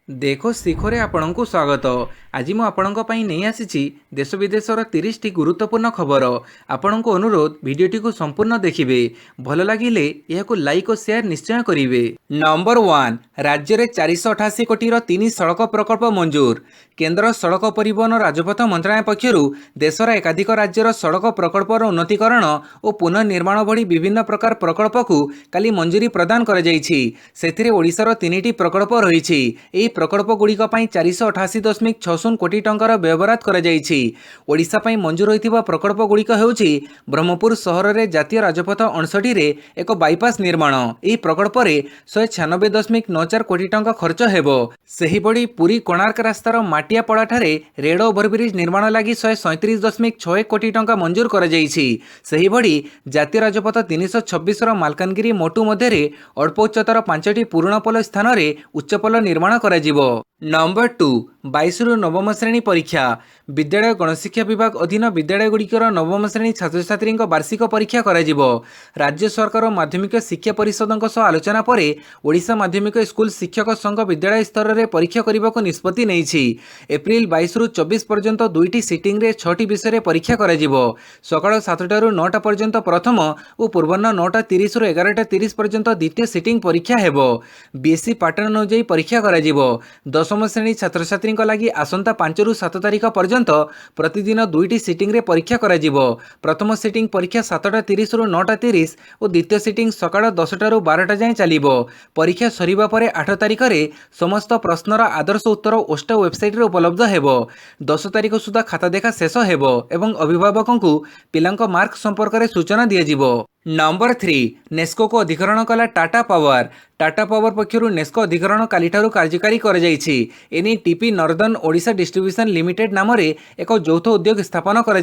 देखो शिखरे आपणଙ୍କୁ स्वागत। आज मु आपणଙ୍କ ପାଇଁ ନେଇ ଆସିଛି देश विदेशर 30 टी गुरुत्वपूर्ण खबर। आपणଙ୍କୁ अनुरोध भिडियोटी को संपूर्ण देखिए, भल लगिले यह लाइक और शेयर निश्चय करिवे। नंबर 1, राज्य में 488 कोटीर 3 सड़क प्रकल्प मंजूर। केंद्र सड़क परिवहन राजपथ मंत्रालय पक्षर देशर एकाधिक राज्यर सड़क प्रकल्पर उन्नतीकरण और पुनर्निर्माण भली विभिन्न प्रकार प्रकल्प को काली मंजूरी प्रदान कर ओडिशार 3टी प्रकल्प रही। यह प्रकल्प गुड़िक 488.60 कोटी टंकार व्यवहार करा मंजूर होता प्रकल्प गुड़िक होउछि ब्रह्मपुर सहर में जातीय राजपथ 59 रे एक बाईपास निर्माण। यह प्रकल्प में 196.94 कोटी टंका खर्च हेबो। सेहिबड़ी पुरी कोणार्क रास्तार माटियापड़ा ठारे रेल ओभरब्रिज निर्माण लगी 137.61 कोटी टंका मंजूर कर सेहिबड़ी जातीय राजपथ 326 मालकानगिरी मोटू मध्य अल्प उच्चतर 5टी पुराण पोल स्थान में उच्चपोल निर्माण कर। नंबर 2, 22 रु नवम श्रेणी परीक्षा। विद्यालय गणशिक्षा विभाग अधीन विद्यालय गुड़िकर नवम श्रेणी छात्र छात्री वार्षिक परीक्षा करा। राज्य सरकार माध्यमिक शिक्षा परिषद आलोचना पर ओडिशा माध्यमिक स्कूल शिक्षक संघ विद्यालय स्तर में परीक्षा करने को निष्पत्ति नहीं। एप्रिल 22 रु 24 पर्यंत 2टी सिटिंग रे 6टी विषय परीक्षा करा। सकाळ 7टा रु 9टा पर्यंत प्रथम और पूर्वाह्न 9टा 30 रु 11टा 30 पर्यंत द्वितीय सिटिंग परीक्षा हेबो। बीएससी पैटर्न अनुଯାयी परीक्षा करा। दशम श्रेणी छात्र छात्री लगी आसंता 5 रु 7 तारिख पर्यंत प्रतिदिन 2टी सिटिंग रे परीक्षा करा। प्रथम सिटिंग परीक्षा 7टा 30 रु 9टा 30 और द्वितीय सिटिंग सकाळ 10टा रु 12टा जाए चलिबो। परीक्षा सरिबा परे 8 तारिख रे समस्त प्रश्नर आदर्श उत्तर ओष्ट वेबसाइट रे उपलब्ध हेबो। 10 तारिख सुधा खाता देखा शेष हेबो एवं अभिभावकों को पिलांक मार्क संपर्क में सूचना दिया। नंबर 3, नेस्को को अधिकरण कला टाटा पावर। टाटा पावर पक्षर नेस्को अधिकरण काली कार्यकारी कर एने TP northern Odisha distribution limited नाम रे एक यौथ उद्योग स्थापन कर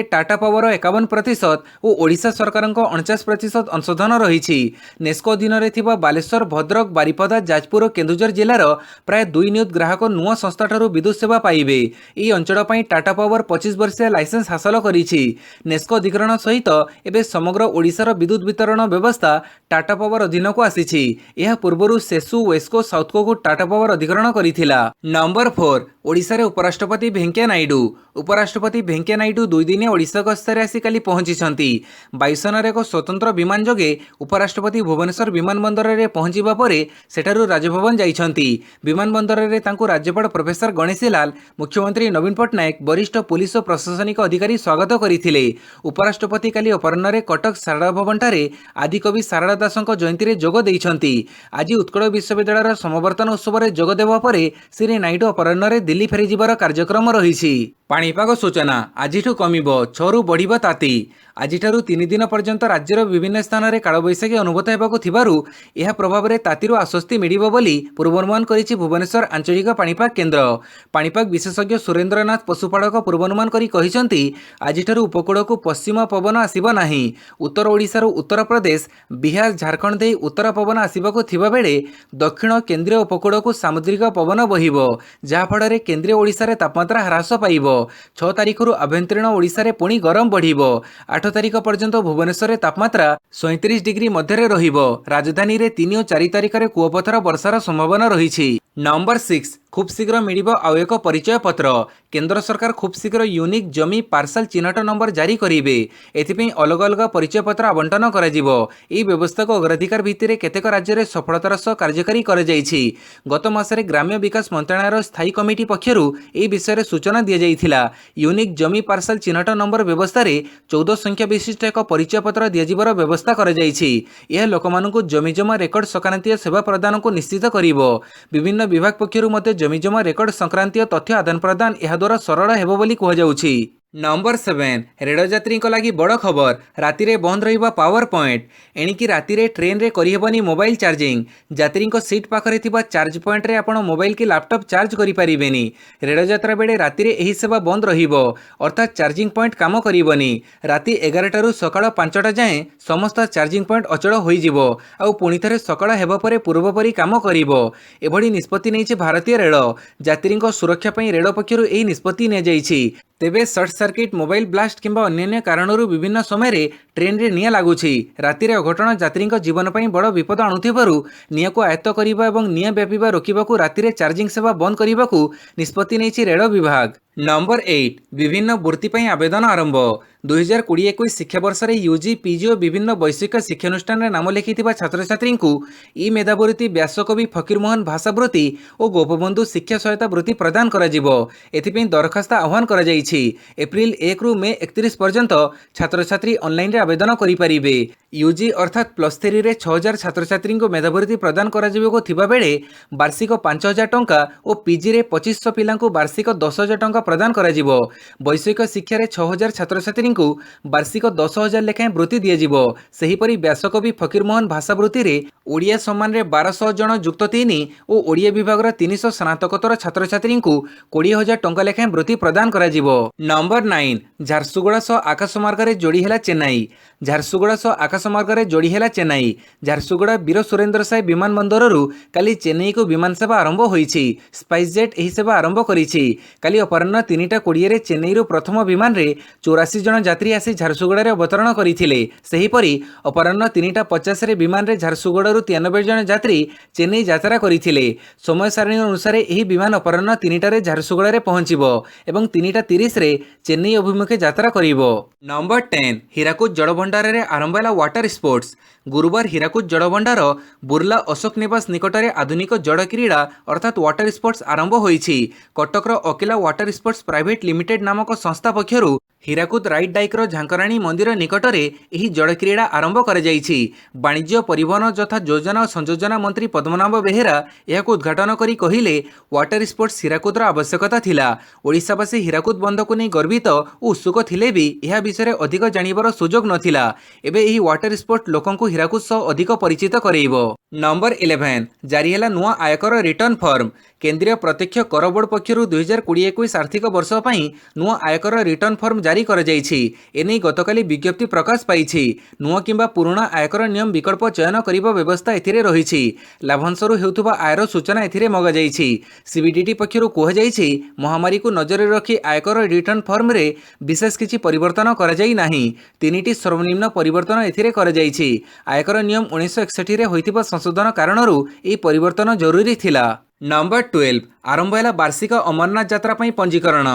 टाटा पावर 51% और ओडिशा सरकार 49% अंशधन रही। नेस्को अधीन में बालेश्वर भद्रक बारिपदा जाजपुर और केन्दुझर जिलार प्राय 2 नियुत ग्राहक नुआ संस्था ठारू विद्युत सेवा पाइबे। यह अंचल टाटा पावर 25 वर्षीय लाइसेंस हासिल करिछि। नेस्को अधिकरण सहित एबे समग्र ओडिशार विद्युत वितरण व्यवस्था टाटा पावर अधीन को आसीछि। यह पूर्व सेसु वेस्को साउथको को टाटा पावर अधिकरण करिथिला। नंबर 4, ओडिशा रे उपराष्ट्रपति वेंकैया नायडू। उपराष्ट्रपति वेंकैया नायडू 2 दिन ओडिशा गस्तर आसी काली पहुंची। वायुसेनार एक स्वतंत्र विमान जोगे उपराष्ट्रपति भुवनेश्वर विमान बंदर में पहुंचवा परे सेठारु राजभवन जाइछंती। विमान बंदर में तांकु राज्यपाल प्रोफेसर गणेशी लाल, मुख्यमंत्री नवीन पट्टनायक, वरिष्ठ पुलिस और प्रशासनिक अधिकारी स्वागत करथिले। उपराष्ट्रपति काली अपराह्न रे कटक सारदा भवन ठारे आदिकवि सारदा दासଙ୍କ जयंती जोग देइछंती। आज उत्कल विश्वविद्यालय समावर्तन उत्सव में जोग देवा परे श्री नायडू अपराह्न रे दिल्ली फेरी जिबार कार्यक्रम रही। पाणीपाग सूचना आज कमिब 6 रु बढ़िब ताती। आज 3 दिन पर्यंत राज्यर विभिन्न स्थान में कालबैशाखी अनुभूत होगार यह प्रभाव में तातीर आश्वस्ति मिलिब बोली पूर्वानुमान करिछि भुवनेश्वर आंचलिक पाणीपाग केन्द्र। पाणीपाग विशेषज्ञ सुरेंद्रनाथ पशुपालक पूर्वानुमान करी कहिसंती आज उपकूल को पश्चिम पवन आसिब नाही। उत्तर ओडिशार उत्तर प्रदेश, बिहार, झारखंड दे उत्तर पवन आसिबाकु थिबा बेले दक्षिण केंद्रीय उपकूल को सामुद्रिक पवन बहिब, जहाँफल केंद्रीय ओडिशा रे तापमात्रा ह्रास पाइब। 6 तारिख रु आभ्यंतरीण ओडिशा रे पुणी गरम बढ़िब। 8 तारिख पर्यंत भुवनेश्वर तापमात्रा 37 डिग्री मध्य रहिब। राजधानी रे 3 और 4 तारिख रे कुआपथर वर्षार संभावना रही। नंबर 6, खूब शीघ्र मिलिब आउ एक परिचय पत्र। केंद्र सरकार खूब शीघ्र यूनिक जमी पार्सल चिन्हट नंबर जारी करेंगे। एथिपई अलग अलग परिचय पत्र आवंटन करा जिवो। एही व्यवस्था को अग्राधिकार भित्तिरे केतेक राज्य में सफलतार सह कार्यकारी कर जाइछि। गत मासरे ग्राम्य विकास मंत्रालयर स्थायी कमिटी पक्षरु एही विषय सूचना दिया जाइथिला। यूनिक जमी पार्सल चिन्हट नंबर व्यवस्था रे 14 संख्या विशिष्ट एक परिचय पत्र दिया जिबार व्यवस्था कर जाइछि। यह लोकमानंकु जमी जमा रेकर्ड संक्रांतीय सेवा प्रदान को निश्चित करिवो। विभिन्न विभाग पक्षरु मते जमी जमा रेकर्ड संक्रांतीय तथ्य आदान प्रदान यह द्वारा सरल हेबो बोली कहुजाउछि। नंबर 7, रेल यात्री लगी बड़ खबर। राति रे बंद रहिबा पावर पॉइंट। एणिकी राति रे ट्रेन रे करिहेबनी मोबाइल चार्जिंग। यात्री सीट पाखरे थिबा चार्ज पॉइंट रे आपण मोबाइल की लैपटॉप चार्ज करि परिबेनी। रेल यात्रा बेले राति रे एही सेवा बंद रहिबो, अर्थात चार्जिंग पॉइंट काम करिबनी। राति 11टा रु सकाळ 5टा जाए समस्त चार्जिंग पॉइंट अचल होई जिवो आउ पुणी थरे सकाळ हेबा परे पूर्वपरी काम करिवो। एभली निष्पत्ति नैछि भारतीय रेल। यात्री सुरक्षा पई रेल पक्षरु एही निष्पत्ति ने जाइछि। तेबे सर्ट सर्किट मोबाइल ब्लास्ट किंबा अन्य कारणरू विभिन्न समय ट्रेन रे निया लागुछि। रातिर अघटन यात्री जीवन पर बड़ विपद आणुथिबारु निया को आयत्त करिबा एवं निया व्यापीबा रोकिबाकू रातिर चार्जिंग सेवा बंद करिबाकू निष्पत्ति नेछि रेल विभाग। नंबर 8 विभिन्न वृत्ति ପାଇଁ आवेदन आरंभ। 2020-21 शिक्षावर्ष में यूजी पीजी और विभिन्न वैश्विक शिक्षानुष्ठान में नाम लिखि छात्र छात्री ई मेधावृत्ति व्यासकवि फकीरमोहन भाषावृत्ति और गोपबंधु शिक्षा सहायता वृत्ति प्रदान करा जिवो। एथिपई दरखास्त आह्वान करा जाइछि। एप्रिल 1 रु मे 31 पर्यंत छात्र छात्री ऑनलाइन रे आवेदन करि परिबे। यूजी अर्थात +3 रे 6000 छात्र छात्री को मेधावृत्ति प्रदान करा जिवो थिबा बेले वार्षिक 5000 टंका और पीजी रे 2500 पिला वार्षिक 10000 टंका प्रदान करा जिवो। वैश्विक शिक्षा रे 6000 छात्र छात्री को वार्षिक 10000 लेखाएं वृत्ति दिया जिवो। सेहीपरि व्यासकवि फकीरमोहन भाषा वृत्ति रे ओडिया सम्मान रे 1200 जन जुक्त 3 और ओडिया विभाग रे 300 स्नातकोत्तर छात्र छात्री को 20000 टंका लेखाएं वृत्ति प्रदान करा जिवो। नंबर 9 झारसुगुड़ा सह आकाशमार्ग रे जोड़ी हैला चेन्नई। झारसुगुड़ा सह आकाशमार्ग रे जोड़ी हैला चेन्नई। झारसुगुड़ा वीर सुरेंद्र साय विमान बंदररू काली चेन्नई को विमान सेवा आरंभ होईछि। स्पाइस जेट एही सेवा आरंभ करिछि। काली अपराह्न 3:20 रे चेन्नई रू प्रथम विमान रे 84 जन यात्री आसी झारसुगुड़ा रे अवतरण करिथिले। सेहीपरि अपराह्न 3:50 रे विमान रे झारसुगुड़ा रू 93 जन यात्री चेन्नई यात्रा करिथिले। समय सारणी अनुसार एही विमान अपराह्न 3टा रे झारसुगुड़ा रे पहुंचिबो एवं 3:30 रे चेन्नई अभिमुखे यात्रा करिवो। नंबर 10 हीराकुद जलभंडार रे आरंभ होला वाटर स्पोर्ट्स। गुरुवार हीराकुद जलभंडार बुर्ला अशोक निवास निकटरे आधुनिक जड़ क्रीड़ा अर्थात वाटर स्पोर्ट्स आरंभ होईछि। कटकर अकेला वाटर स्पोर्ट्स प्राइवेट लिमिटेड नामक संस्था पक्षरु हीराकुद राइट डाइकर झांकराणी मंदिर निकटरे एही जड़ क्रीड़ा आरंभ कर जाइछि। वाणिज्य परिवहन तथा योजना और संयोजना मंत्री पद्मनाभ बेहेरा यहाको उद्घाटन करी कहिले वाटर स्पोर्ट्स हीराकुदर आवश्यकता थिला। ओडिशावासी हीराकुद बंध को नहीं गर्वित और उत्सुक थिले भी यह विषय अधिक जानिबार सुजोग नथिला। एबे एही वाटर स्पोर्ट लोकंकु हीराकुद सह अधिक परिचित करैबो। नंबर 11 जारी हैला नुआ आयकर रिटर्न फॉर्म। केंद्रीय प्रत्यक्ष कर बोर्ड पक्षरु 2020-21 आर्थिक वर्ष पई नुआ आयकर रिटर्न फॉर्म जारी कर जाइछि। एने गतकाली विज्ञप्ति प्रकाश पाइछि। नुआ किंबा पुराना आयकर नियम विकल्प चयन करिबा व्यवस्था एथिरे रहिछि। लाभांशरु हेउथुबा आयर सूचना एथिरे मगा जाइछि। सीबीडीटी पक्षरु कोह जाइछि महामारी को नजर रखी आयकर रिटर्न फॉर्म रे विशेष किछि परिवर्तन करा जाई नाही। तीनिटी सर्वनिम्न परिवर्तन एथिरे करा जाइछि। आयकर नियम 1961 रे होइतिबा संशोधन कारणरू एही परिवर्तन जरूरी थिला। नंबर 12 आरंभ है वार्षिक अमरनाथ यात्रा पंजीकरण।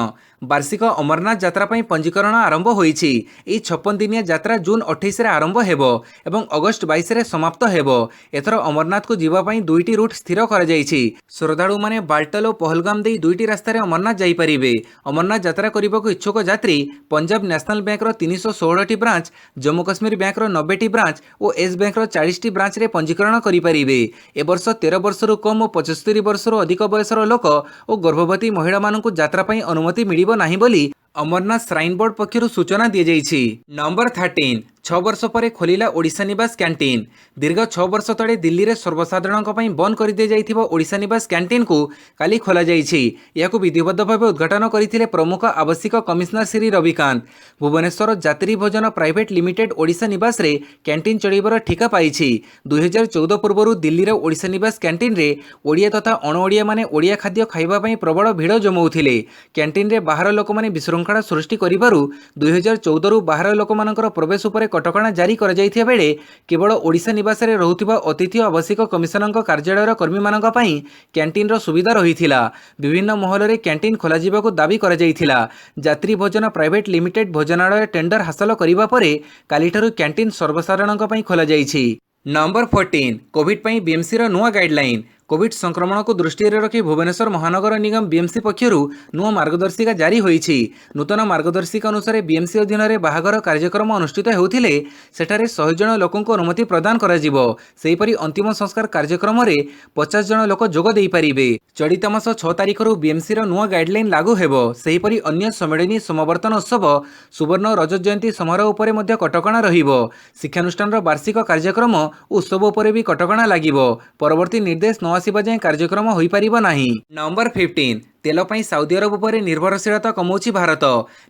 वार्षिक अमरनाथ यात्रा पंजीकरण आरंभ होईछि। एही 56 दिनिया यात्रा जून 28 रे आरंभ हेबो एवं अगस्त 22 रे समाप्त हेबो। एथर अमरनाथ को जीवा पई दुईटी रूट स्थिर करा जाइछि। श्रद्धालु माने बाल्टाल और पहलगाम देई दुईटी रास्ता रे अमरनाथ जाई परिबे। अमरनाथ यात्रा करिबाकू इच्छुक यात्री पंजाब नेशनल बैंक रो 316 टी ब्रांच, जम्मू कश्मीर बैंक रो 90 टी ब्रांच और एस बैंक रो 40 टी ब्रांच रे पंजीकरण करि परिबे। ए वर्ष 13 वर्ष रु कम और 75 वर्ष रु अधिक बयसर लोक और गर्भवती महिला मानकु यात्रा पई अनुमति मिलिबो नाही बोली अमरनाथ श्राइन बोर्ड पक्षरु सूचना दिए जाइछि। नंबर 13 6 वर्ष पर खोलिला ओडिशा निवास कैंटीन। दीर्घ 6 वर्ष तले दिल्ली रे सर्वसाधारण बंद कर दिया जाइथिबो ओडिशा निवास कैंटीन को काली खोला जाइछि। याकु विधिबद्ध भाव उद्घाटन करथिले प्रमुख आवश्यक कमिश्नर श्री रविकांत। भुवनेश्वर यात्री भोजन प्राइवेट लिमिटेड ओडिशा निवास रे कैंटीन चढ़ीबार ठिका पाइछि। 2014 पूर्व दिल्ली रे ओडिशा निवास कैंटीन रे ओडिया तथा अणओडिया माने ओडिया खाद्य खाइबा पई प्रबल भिड़ जमाउथिले। कैंटीन रे बाहर लोक माने विशृंखला सृष्टि करिबारु 2014 रु बाहर लोक मानकर प्रवेश उपर कटकणा जारी कर जाइथिया बेले केवल ओडिशा निवास रे रहुथिबा अतिथि आवश्यक कमिशनरक कार्यालयर कर्मी मानक पई कैंटीन रो सुविधा रहिथिला। विभिन्न महल रे कैंटीन खोला जिबाकू दाबी कर जाइथिला। यात्री भोजन प्राइवेट लिमिटेड भोजनालय टेंडर हासिल करिबा परे कालीठारु कैंटीन सर्वसाधारणक पई खोला जाइछि। नंबर 14 कोविड पई बीएमसी रो नुआ गाइडलाइन। कोविड संक्रमण को दृष्टि रखी भुवनेश्वर महानगर निगम बीएमसी पक्षरु नुआ मार्गदर्शिका जारी होईछि। नूतन मार्गदर्शिका अनुसार बीएमसी अधीन रे बाहागर कार्यक्रम अनुष्ठित हेउथिले सेठारे 100 जन लोकंको अनुमति प्रदान करा जिवो। सेहीपरि अंतिम संस्कार कार्यक्रम रे 50 जन लोक जोग देई परिबे। चलित मास 6 तारिख रु बीएमसी रो नुआ गाइडलाइन लागू हेबो। सेहीपरि अन्य सम्मेलनी समावर्तन उत्सव सुवर्ण रजत जयंती समारोह उपरे मध्ये कटकणा रहिबो। शिक्षानुष्ठान रो वार्षिक कार्यक्रम उत्सव उपरे भी कटकणा लागिबो। परवर्ती निर्देश आसिबा जाय कार्यक्रम होई परिबो नाही। नंबर 15 तेल ପାଇଁ ସାଉଦି ଆରବ ଉପରେ ନିର୍ଭରଶୀଳତା କମାଉଛି ଭାରତ।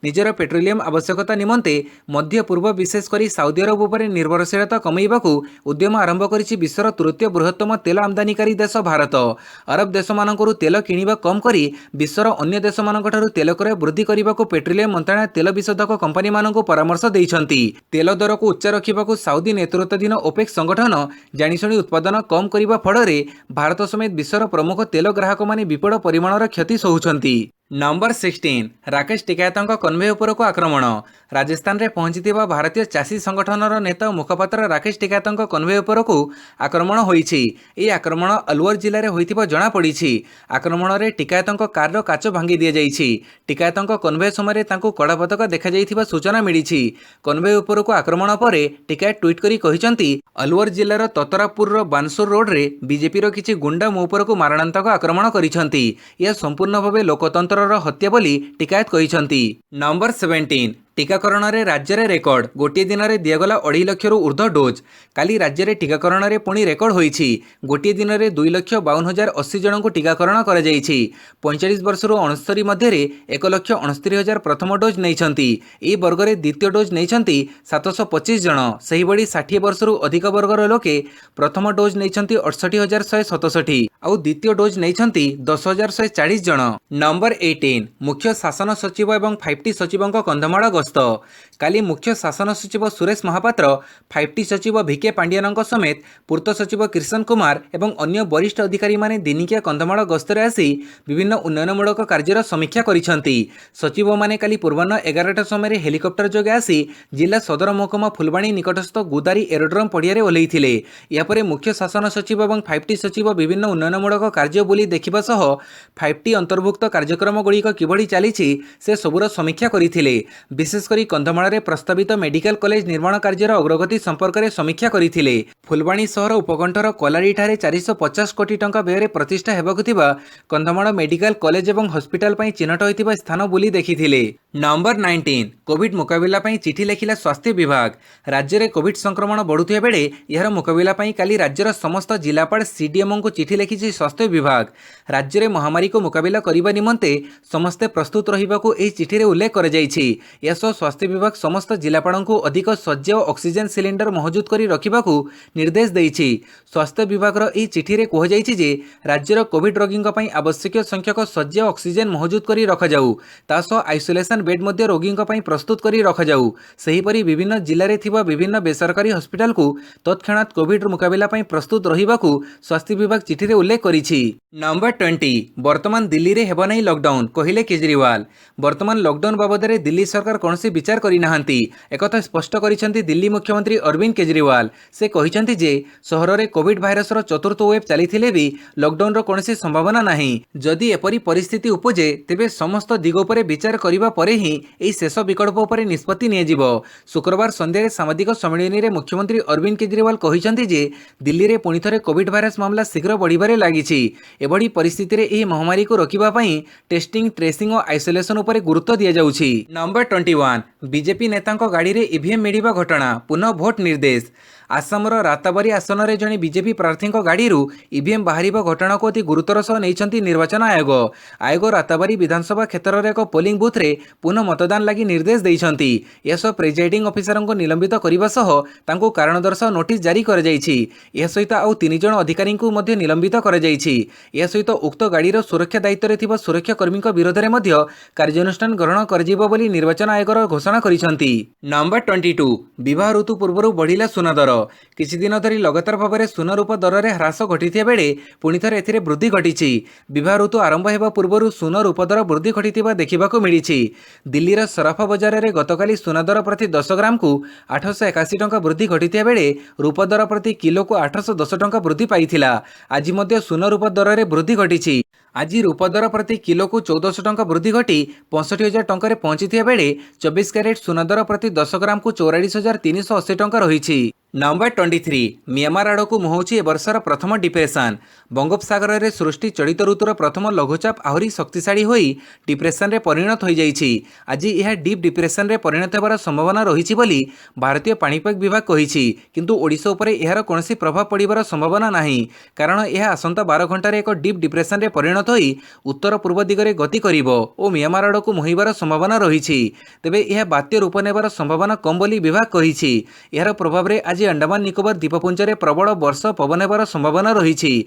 ନିଜର ପେଟ୍ରୋଲିୟମ ଆବଶ୍ୟକତା ନିମନ୍ତେ ମଧ୍ୟ ପୂର୍ବ ବିଶେଷ କରି ସାଉଦି ଆରବ ଉପରେ ନିର୍ଭରଶୀଳତା କମାଇବାକୁ ଉଦ୍ୟମ ଆରମ୍ଭ କରିଛି ବିଶ୍ୱର ତୃତୀୟ ବୃହତ୍ତମ ତେଲ ଆମଦାନୀକାରୀ ଦେଶ ଭାରତ। ଆରବ ଦେଶମାନଙ୍କରୁ ତେଲ କିଣିବା କମ୍ କରି ବିଶ୍ୱର ଅନ୍ୟ ଦେଶମାନଙ୍କଠାରୁ ତେଲ କ୍ରୟ ବୃଦ୍ଧି କରିବାକୁ ପେଟ୍ରୋଲିୟମ ମନ୍ତ୍ରଣାଳୟ ତେଲ ବିଶୋଧକ କମ୍ପାନୀମାନଙ୍କୁ ପରାମର୍ଶ ଦେଇଛନ୍ତି। ତେଲ ଦରକୁ ଉଚ୍ଚ ରଖିବାକୁ ସାଉଦି ନେତୃତ୍ୱାଧୀନ ଓପେକ୍ ସଂଗଠନ ଜାଣିଶୁଣି ଉତ୍ପାଦନ କମ୍ କରିବା ଫଳରେ ଭାରତ ସମେତ ବିଶ୍ୱର ପ୍ରମୁଖ ତେଲ ଗ୍ରାହକମାନେ ବିପୁଳ ପରିମାଣର କ୍ଷତି ସହୁଛନ୍ତି। ନମ୍ବର 16 ରାକେଶ ଟିକାୟତଙ୍କ କନ୍ଭେ ଉପରକୁ ଆକ୍ରମଣ। ରାଜସ୍ଥାନରେ ପହଞ୍ଚିଥିବା ଭାରତୀୟ ଚାଷୀ ସଂଗଠନର ନେତା ଓ ମୁଖପାତ୍ର ରାକେଶ ଟିକାୟତଙ୍କ କନ୍ଭେ ଉପରକୁ ଆକ୍ରମଣ ହୋଇଛି। ଏହି ଆକ୍ରମଣ ଅଲୱର ଜିଲ୍ଲାରେ ହୋଇଥିବା ଜଣାପଡ଼ିଛି। ଆକ୍ରମଣରେ ଟିକାୟତଙ୍କ କାରର କାଚ ଭାଙ୍ଗି ଦିଆଯାଇଛି। ଟିକାୟତଙ୍କ କନ୍ଭେ ସମୟରେ ତାଙ୍କୁ କଡ଼ା ପତାକା ଦେଖାଯାଇଥିବା ସୂଚନା ମିଳିଛି। କନ୍ଭେ ଉପରକୁ ଆକ୍ରମଣ ପରେ ଟିକାୟତ ଟ୍ୱିଟ୍ କରି କହିଛନ୍ତି, ଅଲୱର ଜିଲ୍ଲାର ତତରାପୁରର ବାନସୁର ରୋଡରେ ବିଜେପିର କିଛି ଗୁଣ୍ଡା ମୋ ଉପରକୁ ମାରଣାନ୍ତକ ଆକ୍ରମଣ କରିଛନ୍ତି। ଏହା ସମ୍ପୂର୍ଣ୍ଣ ଭାବେ ଲୋକତନ୍ତ୍ରର ହତ୍ୟା ବୋଲି ଟିକାୟତ କହିଛନ୍ତି। ନମ୍ବର 17 ଟିକାକରଣରେ ରାଜ୍ୟରେ ରେକର୍ଡ। ଗୋଟିଏ ଦିନରେ ଦିଆଗଲା 2.5 ଲକ୍ଷରୁ ଉର୍ଦ୍ଧ୍ୱ ଡୋଜ୍। କାଲି ରାଜ୍ୟରେ ଟିକାକରଣରେ ପୁଣି ରେକର୍ଡ ହୋଇଛି। ଗୋଟିଏ ଦିନରେ 2,52,080 ଜଣଙ୍କୁ ଟିକାକରଣ କରାଯାଇଛି। 45 ବର୍ଷରୁ 69 ମଧ୍ୟରେ 1,69,000 ପ୍ରଥମ ଡୋଜ୍ ନେଇଛନ୍ତି। ଏହି ବର୍ଗରେ ଦ୍ୱିତୀୟ ଡୋଜ୍ ନେଇଛନ୍ତି 725 ଜଣ। ସେହିଭଳି 60 ବର୍ଷରୁ ଅଧିକ ବର୍ଗର ଲୋକେ ପ୍ରଥମ ଡୋଜ୍ ନେଇଛନ୍ତି 68,167 ଆଉ ଦ୍ୱିତୀୟ ଡୋଜ୍ ନେଇଛନ୍ତି 10,140 ଜଣ। ନମ୍ବର 18 ମୁଖ୍ୟ ଶାସନ ସଚିବ ଏବଂ 5T ସଚିବଙ୍କ କନ୍ଧମାଳ ଗସ୍ତ। କାଲି ମୁଖ୍ୟ ଶାସନ ସଚିବ ସୁରେଶ ମହାପାତ୍ର 5T ସଚିବ ଭିକେ ପାଣ୍ଡିଆନଙ୍କ ସମେତ ପୂର୍ତ୍ତ ସଚିବ କିର୍ଷନ କୁମାର ଏବଂ ଅନ୍ୟ ବରିଷ୍ଠ ଅଧିକାରୀମାନେ ଦିନିକିଆ କନ୍ଧମାଳ ଗସ୍ତରେ ଆସି ବିଭିନ୍ନ ଉନ୍ନୟନମୂଳକ କାର୍ଯ୍ୟର ସମୀକ୍ଷା କରିଛନ୍ତି। ସଚିବମାନେ କାଲି ପୂର୍ବାହ୍ନ 11ଟା ସମୟରେ ହେଲିକପ୍ଟର ଯୋଗେ ଆସି ଜିଲ୍ଲା ସଦର ମହକୁମା ଫୁଲବାଣୀ ନିକଟସ୍ଥ ଗୁଦାରୀ ଏରୋଡ୍ରମ୍ ପଡ଼ିଆରେ ଓହ୍ଲାଇଥିଲେ। ଏହାପରେ ମୁଖ୍ୟ ଶାସନ ସଚିବ ଏବଂ 5T ସଚିବ ବିଭିନ୍ନ ଉନ୍ନୟନମୂଳକ କାର୍ଯ୍ୟ ବୁଲି ଦେଖିବା ସହ 5T ଅନ୍ତର୍ଭୁକ୍ତ କାର୍ଯ୍ୟକ୍ରମଗୁଡ଼ିକ କିଭଳି ଚାଲିଛି ସେ ସବୁର ସମୀକ୍ଷା କରିଥିଲେ। ବିଶେଷ କରି କନ୍ଧମାଳରେ ପ୍ରସ୍ତାବିତ ମେଡିକାଲ କଲେଜ ନିର୍ମାଣ କାର୍ଯ୍ୟର ଅଗ୍ରଗତି ସମ୍ପର୍କରେ ସମୀକ୍ଷା କରିଥିଲେ। ଫୁଲବାଣୀ ସହର ଉପକଣ୍ଠର କଲାଡ଼ିଠାରେ 450 କୋଟି ଟଙ୍କା ବ୍ୟୟରେ ପ୍ରତିଷ୍ଠା ହେବାକୁ ଥିବା କନ୍ଧମାଳ ମେଡିକାଲ କଲେଜ ଏବଂ ହସ୍ପିଟାଲ ପାଇଁ ଚିହ୍ନଟ ହୋଇଥିବା ସ୍ଥାନ ବୁଲି ଦେଖିଥିଲେ। ନମ୍ବର 19 କୋଭିଡ ମୁକାବିଲା ପାଇଁ ଚିଠି ଲେଖିଲା ସ୍ୱାସ୍ଥ୍ୟ ବିଭାଗ। ରାଜ୍ୟରେ କୋଭିଡ ସଂକ୍ରମଣ ବଢ଼ୁଥିବା ବେଳେ ଏହାର ମୁକାବିଲା ପାଇଁ କାଲି ରାଜ୍ୟର ସମସ୍ତ ଜିଲ୍ଲାପାଳ ସିଡିଏମ୍ଓଙ୍କୁ ଚିଠି ଲେଖିଛି ସ୍ୱାସ୍ଥ୍ୟ ବିଭାଗ। ରାଜ୍ୟରେ ମହାମାରୀକୁ ମୁକାବିଲା କରିବା ନିମନ୍ତେ ସମସ୍ତେ ପ୍ରସ୍ତୁତ ରହିବାକୁ ଏହି ଚିଠିରେ ଉଲ୍ଲେଖ କରାଯାଇଛି। ଏହାସହ ସ୍ୱାସ୍ଥ୍ୟ ବିଭାଗ ସମସ୍ତ ଜିଲ୍ଲାପାଳଙ୍କୁ ଅଧିକ ଶଯ୍ୟା ଓ ଅକ୍ସିଜେନ୍ ସିଲିଣ୍ଡର ମହଜୁଦ କରି ରଖିବାକୁ ନିର୍ଦ୍ଦେଶ ଦେଇଛି। ସ୍ୱାସ୍ଥ୍ୟ ବିଭାଗର ଏହି ଚିଠିରେ କୁହାଯାଇଛି ଯେ ରାଜ୍ୟର କୋଭିଡ ରୋଗୀଙ୍କ ପାଇଁ ଆବଶ୍ୟକୀୟ ସଂଖ୍ୟକ ଶଯ୍ୟା ଓ ଅକ୍ସିଜେନ୍ ମହଜୁଦ କରି ରଖାଯାଉ। ତା ସହ ଆଇସୋଲେସନ ବେଡ୍ ମଧ୍ୟ ରୋଗୀଙ୍କ ପାଇଁ ପ୍ରସ୍ତୁତ କରି ରଖାଯାଉ। ସେହିପରି ବିଭିନ୍ନ ଜିଲ୍ଲାରେ ଥିବା ବିଭିନ୍ନ ବେସରକାରୀ ହସ୍ପିଟାଲକୁ ତତ୍କ୍ଷଣାତ୍ କୋଭିଡ ମୁକାବିଲା ପାଇଁ ପ୍ରସ୍ତୁତ ରହିବାକୁ ସ୍ୱାସ୍ଥ୍ୟ ବିଭାଗ ଚିଠିରେ ଉଲ୍ଲେଖ କରିଛି। ନମ୍ବର 20 ବର୍ତ୍ତମାନ ଦିଲ୍ଲୀରେ ହେବ ନାହିଁ ଲକଡାଉନ କହିଲେ କେଜରିୱାଲ। ବର୍ତ୍ତମାନ ଲକଡାଉନ ବାବଦରେ ଦିଲ୍ଲୀ ସରକାର କୌଣସି ବିଚାର କରିନାହାନ୍ତି ଏକଥା ସ୍ପଷ୍ଟ କରିଛନ୍ତି ଦିଲ୍ଲୀ ମୁଖ୍ୟମନ୍ତ୍ରୀ ଅରବିନ୍ଦ କେଜରିୱାଲ। ସେ କହିଛନ୍ତି ଯେ ସହରରେ କୋଭିଡ ଭାଇରସର ଚତୁର୍ଥ ୱେଭ୍ ଚାଲିଥିଲେ ବି ଲକଡାଉନର କୌଣସି ସମ୍ଭାବନା ନାହିଁ। ଯଦି ଏପରି ପରିସ୍ଥିତି ଉପୁଜେ ତେବେ ସମସ୍ତ ଦିଗ ଉପରେ ବିଚାର କରିବା ପରେ ହିଁ ଏହି ଶେଷ ବିକଳ୍ପ ଉପରେ ନିଷ୍ପତ୍ତି ନିଆଯିବ। ଶୁକ୍ରବାର ସନ୍ଧ୍ୟାରେ ସାମ୍ବାଦିକ ସମ୍ମିଳନୀରେ ମୁଖ୍ୟମନ୍ତ୍ରୀ ଅରବିନ୍ଦ କେଜରିୱାଲ କହିଛନ୍ତି ଯେ ଦିଲ୍ଲୀରେ ପୁଣି ଥରେ କୋଭିଡ ଭାଇରସ ମାମଲା ଶୀଘ୍ର ବଢ଼ିବାରେ ଲାଗିଛି। ଏଭଳି ପରିସ୍ଥିତିରେ ଏହି ମହାମାରୀକୁ ରୋକିବା ପାଇଁ ଟେଷ୍ଟିଂ, ଟ୍ରେସିଂ ଓ ଆଇସୋଲେସନ ଉପରେ ଗୁରୁତ୍ୱ ଦିଆଯାଉଛି। ନମ୍ବର 21 ବିଜେପି ନେତାଙ୍କ ଗାଡ଼ିରେ ଇଭିଏମ୍ ମିଳିବା ଘଟଣା ପୁନଃ ଭୋଟ ନିର୍ଦ୍ଦେଶ। ଆସାମର ରାତାବାରୀ ଆସନରେ ଜଣେ ବିଜେପି ପ୍ରାର୍ଥୀଙ୍କ ଗାଡ଼ିରୁ ଇଭିଏମ୍ ବାହାରିବା ଘଟଣାକୁ ଅତି ଗୁରୁତର ସହ ନେଇଛନ୍ତି ନିର୍ବାଚନ ଆୟୋଗ। ଆୟୋଗ ରାତାବାରୀ ବିଧାନସଭା କ୍ଷେତ୍ରର ଏକ ପୋଲିଂ ବୁଥରେ ପୁନଃ ମତଦାନ ଲାଗି ନିର୍ଦ୍ଦେଶ ଦେଇଛନ୍ତି। ଏହାସହ ପ୍ରିଜାଇଡିଂ ଅଫିସରଙ୍କୁ ନିଲମ୍ବିତ କରିବା ସହ ତାଙ୍କୁ କାରଣ ଦର୍ଶାଅ ନୋଟିସ୍ ଜାରି କରାଯାଇଛି। ଏହା ସହିତ ଆଉ 3 ଜଣ ଅଧିକାରୀଙ୍କୁ ମଧ୍ୟ ନିଲମ୍ବିତ କରାଯାଇଛି। ଏହା ସହିତ ଉକ୍ତ ଗାଡ଼ିର ସୁରକ୍ଷା ଦାୟିତ୍ୱରେ ଥିବା ସୁରକ୍ଷା କର୍ମୀଙ୍କ ବିରୋଧରେ ମଧ୍ୟ କାର୍ଯ୍ୟାନୁଷ୍ଠାନ ଗ୍ରହଣ କରାଯିବ ବୋଲି ନିର୍ବାଚନ ଆୟୋଗ ଘୋଷଣା କରିଛନ୍ତି। ନମ୍ବର 22 ବିବାହ ଋତୁ ପୂର୍ବରୁ ବଢ଼ିଲା ସୁନା ଦର। କିଛି ଦିନ ଧରି ଲଗାତାର ଭାବରେ ସୁନା ରୂପା ଦରରେ ହ୍ରାସ ଘଟିଥିବା ବେଳେ ପୁଣି ଥରେ ଏଥିରେ ବୃଦ୍ଧି ଘଟିଛି। ବିବାହ ଋତୁ ଆରମ୍ଭ ହେବା ପୂର୍ବରୁ ସୁନା ରୂପା ଦର ବୃଦ୍ଧି ଘଟିଥିବା ଦେଖିବାକୁ ମିଳିଛି। ଦିଲ୍ଲୀର ସରାଫା ବଜାରରେ ଗତକାଲି ସୁନା ଦର ପ୍ରତି 10 ଗ୍ରାମକୁ 881 ଟଙ୍କା ବୃଦ୍ଧି ଘଟିଥିବା ବେଳେ ରୂପା ଦର ପ୍ରତି କିଲୋକୁ 810 ଟଙ୍କା ବୃଦ୍ଧି ପାଇଥିଲା। ଆଜି ମଧ୍ୟ ସୁନା ରୂପା ଦରରେ ବୃଦ୍ଧି ଘଟିଛି। ଆଜି ରୂପା ଦର ପ୍ରତି କିଲୋକୁ 1400 ଟଙ୍କା ବୃଦ୍ଧି ଘଟି 65,000 ଟଙ୍କାରେ ପହଞ୍ଚିଥିବା ବେଳେ 24 କ୍ୟାରେଟ୍ ସୁନା ଦର ପ୍ରତି 10 ଗ୍ରାମକୁ 44,380 ଟଙ୍କା ରହିଛି। नंबर 23 म्यांमार आड़ को मुहाउछि ए वर्षर प्रथम डिप्रेशन। बंगोपसागर में सृष्टि चलित ऋतुर प्रथम लघुचाप आहरी शक्तिशाली होई डिप्रेशन रे परिणत हो जाइछि। आज यह डीप डिप्रेशन रे परिणत होबार संभावना रही बोली भारतीय पाणीपाग विभाग कहिछि, किंतु ओडिशा उपरे एहार कोनोसी प्रभाव पड़िबार संभावना नाही, कारण यह आसंता 12 घंटार एक डीप डिप्रेशन रे परिणत होई उत्तर पूर्व दिगरे गति करिवो और म्यांमार आड़ को मुहाइबार संभावना रही। तेबे यह बात्य रूप नेबार संभावना कम बोली विभाग कहिछि। एहार प्रभाव रे आज अंडमान निकोबर द्वीपपुंज में प्रबल वर्षा पवन होबार संभावना रही।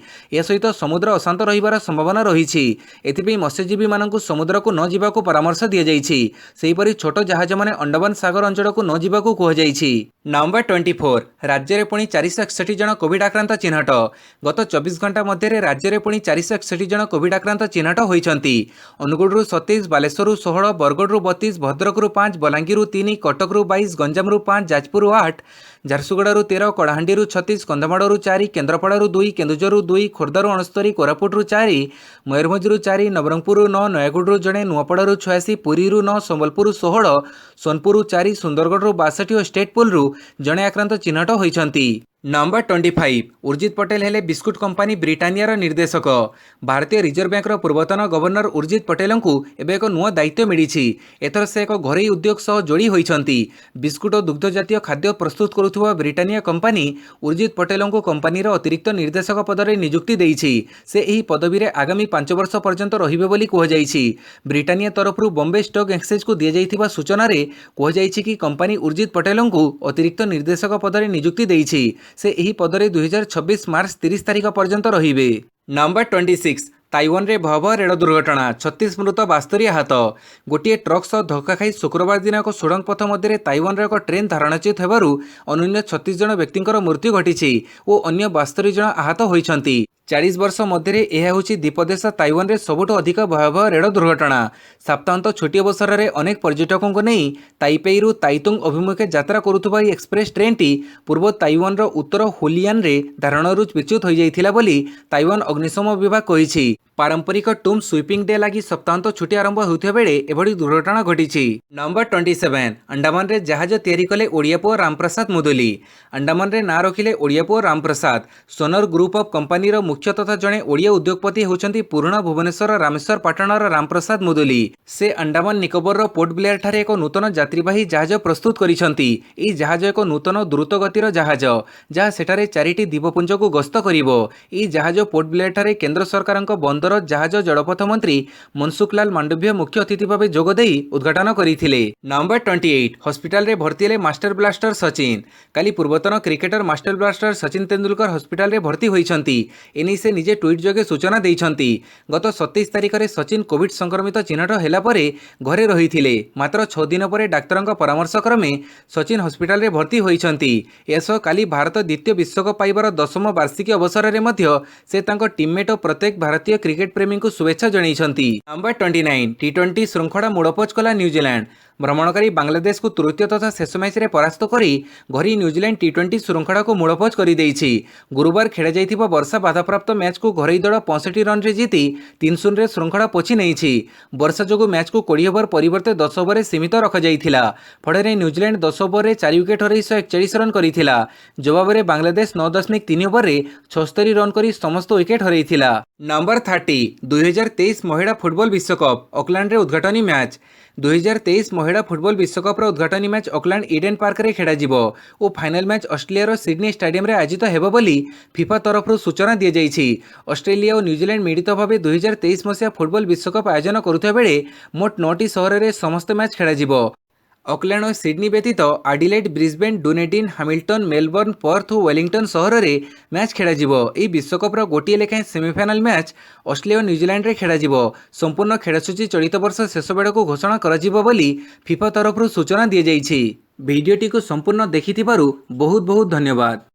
यह सहित समुद्र अशांत रहिबार संभावना रही। एथिपई मत्स्यजीवी मानकु समुद्र को न जिबाकु परामर्श दिया जाइछि। सेहिपरि छोट जहाज माने अंडमान सागर अंचल को न जिबाकु कुहाଯାଇଛି। नंबर 24 राज्य में पुणी 461 जन कोविड आक्रांत चिन्हट। गत 24 घंटा मध्य राज्य में पुणी 461 जन कोविड आक्रांत चिन्हट होइछन्ति। अनुगुळु 27, बालेश्वरु 16, बरगढ़ 32, भद्रकरू 5, बलांगीरु 3, कटकरू 22, गंजामरू 5, जाजपुर 8, झारसुगुड़ारू 13, कलाहांडीरू 36, कंधमाड़ू 4, केन्द्रापड़ारू 2, केन्दुझरु 2, खोर्धारू 69, कोरापुटरू 4, मयूरभंजरू 4, नवरंगपुररू 9, नयागढ़ जड़े, नुआपड़ारू 86, पुरीरू 9, संबलपुर 16, सोनपुर 4, सुंदरगढ़ 62 और स्टेटपुलरू जड़े आक्रांत चिन्हट होइछन्ति। नंबर 25 उर्जित पटेल हेले बिस्कुट कंपनी ब्रिटानियार निर्देशक। भारतीय रिजर्व बैंक पूर्वतन गवर्नर उर्जित पटेल को एवं एक नुआ दायित्व मिली। एथर से एक घरोई उद्योग सह जोड़ी होइछन्ति। बिस्कुट और दुग्ध जातीय खाद्य प्रस्तुत करुवा ब्रिटानिया कंपनी उर्जित पटेल को कंपनीर अतिरिक्त निर्देशक पदर नियुक्ति देइछि। से एही पदवी रे आगामी 5 वर्ष पर्यंत रहिबे बोली कुहाଯାଇଛି। ब्रिटानिया तरफ बॉम्बे स्टॉक एक्सचेंज को दिया जाइथिबा सूचना रे कुहाଯାଇଛି कि कंपनी उर्जित पटेल को अतिरिक्त निर्देशक पदर नियुक्ति देइछि। से एही पदरे 2026 मार्च 30 तारिख पर्यंत रहिबे। नंबर 26 ताइवान रे भयावह रेल दुर्घटना, 36 मृत 72 आहत। गोटे ट्रक सह धक्का खाई शुक्रवार दिन एक सुड़ंग पथ मध्य ताइवान एक ट्रेन धारणाच्युत होबारु अन्य 36 जन व्यक्तिंकर मृत्यु घटी और अन्य 72 जन आहत होइछन्ति। 40 वर्ष मध्य यह हूँ द्वीपदेश ताइवान रे सबुठ अधिक भयावह रेल दुर्घटना। सप्ताहांत छुट्टी अवसर में अनेक पर्यटकों को नहीं ताइपेईरू ताइतुंग अभिमुखे यात्रा करुवा एक्सप्रेस ट्रेन टी पूर्व ताइवान उत्तर हुलियान रे धारणरू विच्युत हो जाइथिला बोली ताइवान अग्निशम विभाग कहिछि। पारंपरिक टूम स्वीपिंग डे लगी सप्ताहांत छुट्टी आरंभ होता बेले एभली दुर्घटना घटी। नंबर 27 अंडमान रे जहाज तैयारी कले ओडिया पुओ रामप्रसाद मुदुली। अंडमान रे ना रखिले ओडिया पुओ रामप्रसाद। सोनर ग्रुप ऑफ कंपनी मुख्य तथा जड़े ओडिया उद्योगपति होउछन्ति पुराणा भुवनेश्वर रामेश्वर पाटणार रामप्रसाद मुदुली। से अंडमान निकोबर पोर्ट ब्लेयर ठारे एक नूतन यात्रीवाही जहाज प्रस्तुत करिसन्ति। ई जहाज एक नूतन द्रुत गतिर जहाज जहाँ सेठारे 4टी द्वीपपुंज को गस्त करिवो। ई जहाज पोर्ट ब्लेयर ठारे केंद्र सरकार बंदर जहाज जलपथ मंत्री मनसुख लाल मांडव्य मुख्य अतिथि भाव जोगदे उद्घाटन करथिले। नंबर 28 हॉस्पिटल रे भर्ती हेले मास्टर ब्लास्टर सचिन। काली पूर्वतन cricketer master blaster Sachin Tendulkar hospital रे भर्ती होइछन्ति। एनी से निजे ट्वीट जोगे सूचना देइछन्ति। गत 27 तारिख रे सचिन कोविड संक्रमित चिन्हट हेला परे घरे रहिथिले। मात्र 6 दिन परे डाक्तरଙ୍କ परामर्श क्रमे सचिन हॉस्पिटल रे भर्ती होइछन्ति। एसो काली भारत द्वितीय विश्वकप पाइबार 10म वार्षिकी अवसर रे मध्य से तांको टीममेट और प्रत्येक भारतीय क्रिकेट प्रेमी को शुभेच्छा जणाइछन्ति। नंबर 29 टी20 श्रृंखला मुड़पोच कला न्यूजीलैंड। भ्रमणकारी बांग्लादेश को तृतीय तथा शेष मैच रे परास्त करी घरी न्यूजीलैंड टी20 श्रृंखला को मुड़पोच कर देइछि। गुरुवार खेला जाइथिबा वर्षा बाधाप्राप्त मैच को घरोई दल 65 रन रे जीति 3-0 रे श्रृंखला पोछि नेइछि। वर्षा जोगु मैच को 20 ओवर परिवर्ते 10 ओवर सीमित रखा जाइथिला। फଳରେ न्यूजीलैंड 10 ओवर रे 4 विकेट हरई 141 रन करिथिला। जवाब रे बांग्लादेश 9.3 ओवर रे 76 रन करी समस्त विकेट हरईथिला। नंबर 30 2023 महिला फुटबॉल विश्वकप ऑकलैंड रे उद्घाटनी मैच। 2023 महिला फुटबॉल विश्वकप उद्घाटनी मैच ऑकलैंड ईडेन पार्क रे खेड़ा जिवो और final match Australia Sydney stadium रे आयोजित हेबो बोली फीफा तरफ सूचना दिया जाइछि। ऑस्ट्रेलिया और न्यूजीलैंड मिलित भाव 2023 मसीहा फुटबॉल विश्वकप आयोजन करुवा बेले मोट 9टी सहर रे समस्त मैच खेड़ा जिवो। ऑकलैंड और सिडनी व्यतीत Adelaide, Brisbane, Dunedin, Hamilton, Melbourne, Perth और वेलिंगटन सहर रे मैच खेड़ा जिवो। एही विश्वकप गोटे लेखाएं सेमीफाइनल मैच ऑस्ट्रेलिया और न्यूजीलैंड रे खेड़ा जिवो। संपूर्ण खेलसूची चलित वर्ष शेष बेड़क घोषणा करा जिवो बोली फीफा तरफ सूचना दिया जाइछि। भिडियोटी को संपूर्ण देखिथिबारु बहुत बहुत धन्यवाद।